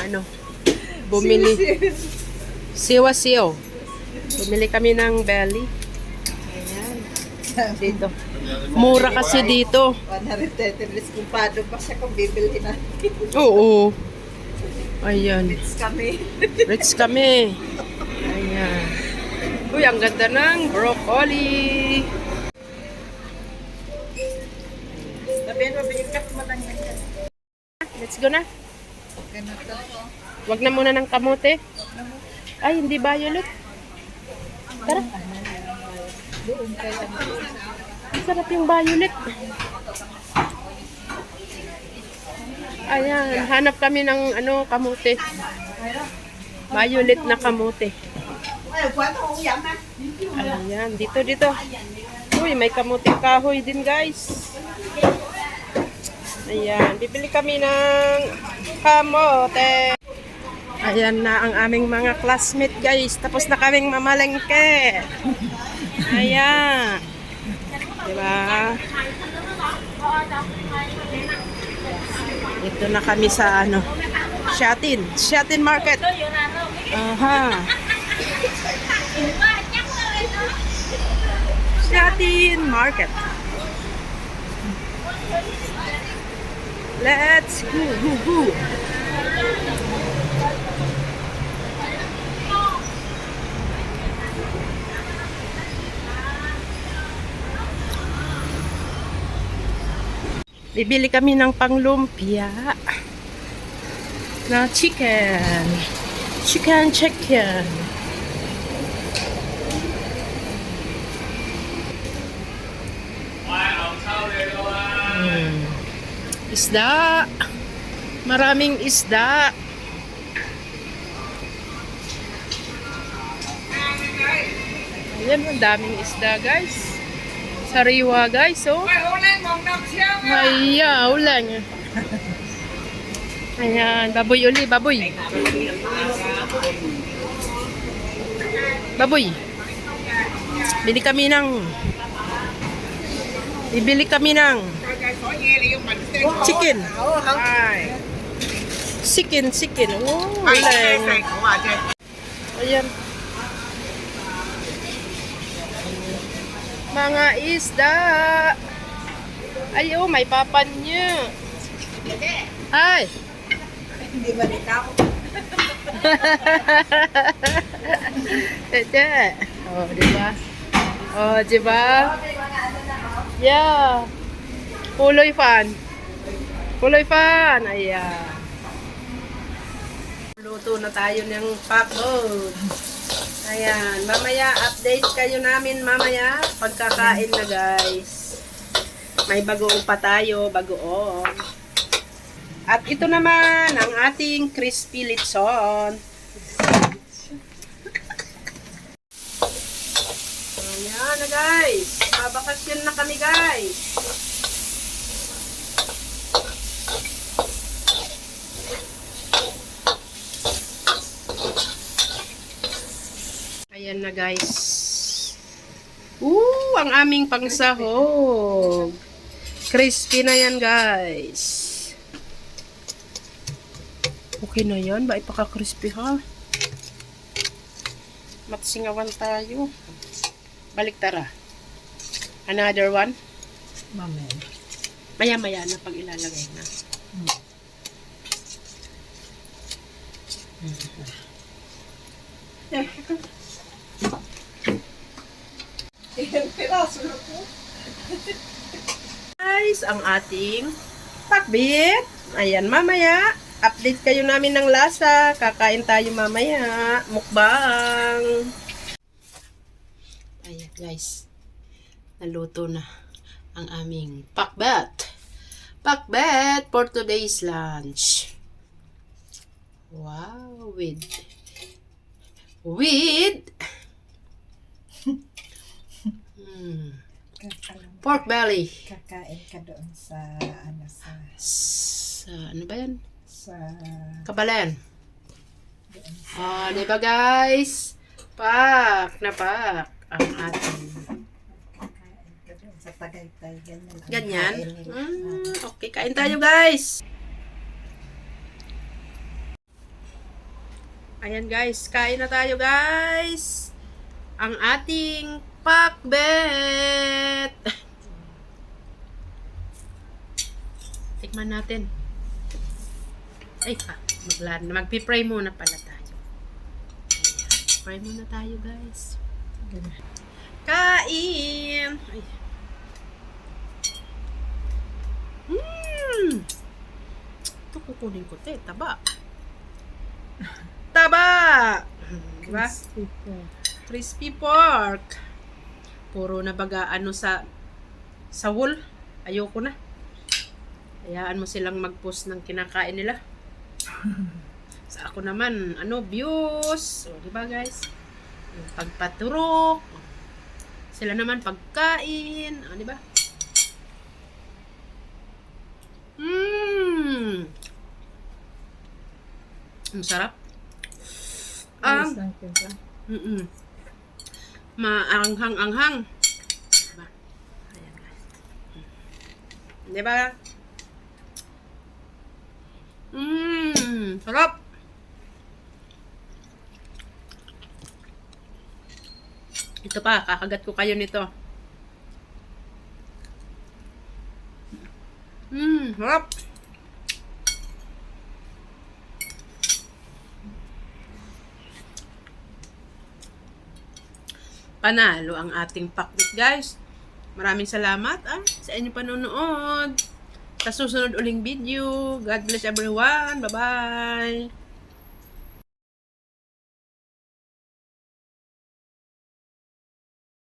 ano, bumili. Siwa-siyo. Bumili kami ng belly. Ayan. Dito. Mura kasi dito. 130 kumpado pa siya kung bibili natin. Oo. Ayan. It's kami. Rich kami. Ayan. Uy, ang ganda ng broccoli. Sabihin mo, bigat mo lang yan. Let's go na. Ganito. Wag na muna ng kamote. Ay, hindi violet. Tara. Doon kayo. Ang sarap yung violet. Ayan, hanap kami ng ano, kamote. Violet na kamote. Ayan, dito. Uy, may kamote kahoy din, guys. Ayan, bibili kami ng kamote. Ayan na ang aming mga classmate, guys. Tapos na kaming mamalengke. Ayan. Diba? Ito na kami sa ano, Shatin Market. Aha. Shatin Market. Let's go. Bibili kami ng panglumpia na chicken. Chicken. Isda. Maraming isda. Ayan, ang daming isda, guys. Sariwa, guys, oh. Ay, ulan. Ayan, baboy uli, baboy. Baboy. Bibili kami ng chicken. Chicken. Oh, ulan. Ayan. Mga isda. Ay, oh, may papan niya. Ay. Hindi ba ikaw? Tete. Oh, diba? Yeah. Puloy fan. Ayan. Luto na tayo ng pakbod. Ayan. Mamaya, update kayo namin mamaya. Pagkakain na, guys. May bagoong pa tayo. Bagoong. At ito naman ang ating crispy litson. Ayan na, guys. Mabakasyon na kami, guys. Ayan na, guys. Ang aming pangsahog. Crispy na yan, guys. Okay na yan. Ba ipaka-crispy, ha? Matsingawan tayo. Balik tara. Another one? Maya-maya na pag ilalagay na. Guys, ang ating pakbit. Ayan, mamaya. Update kayo namin ng lasa. Kakain tayo mamaya. Mukbang. Ayan, guys. Naluto na ang aming pakbet. Pakbet for today's lunch. Wow, with pork belly. Kakain ka doon sa Ano ba yan? sa Kabalan. Di ba, guys? Pak na pak ang ating kakain ka doon sa Tagaytay. Ganyan. ang ganyan. kain nila. Okay, kain tayo, guys. Ayan guys, kain na tayo guys. Ang ating pakbet. Tikman natin. Ay, magpi-pray muna pala tayo. Ayan, pray muna tayo guys. Kain! Ay. Ito kukunin ko te, taba. Taba! Diba? Crispy pork. Puro na baga ano sa wool. Ayoko na. Hayaan mo silang mag-post ng kinakain nila. Sa ako naman, views. O, diba guys? Yung pagpaturok. Sila naman pagkain. O, diba? Ang sarap. Maanghang-anghang. Diba? Ayan guys. Diba? Sarap. Ito pa, kakagat ko kayo nito. Sarap. Panalo ang ating pakbet guys. Maraming salamat sa inyong panonood. Sa susunod uling video. God bless everyone. Bye-bye.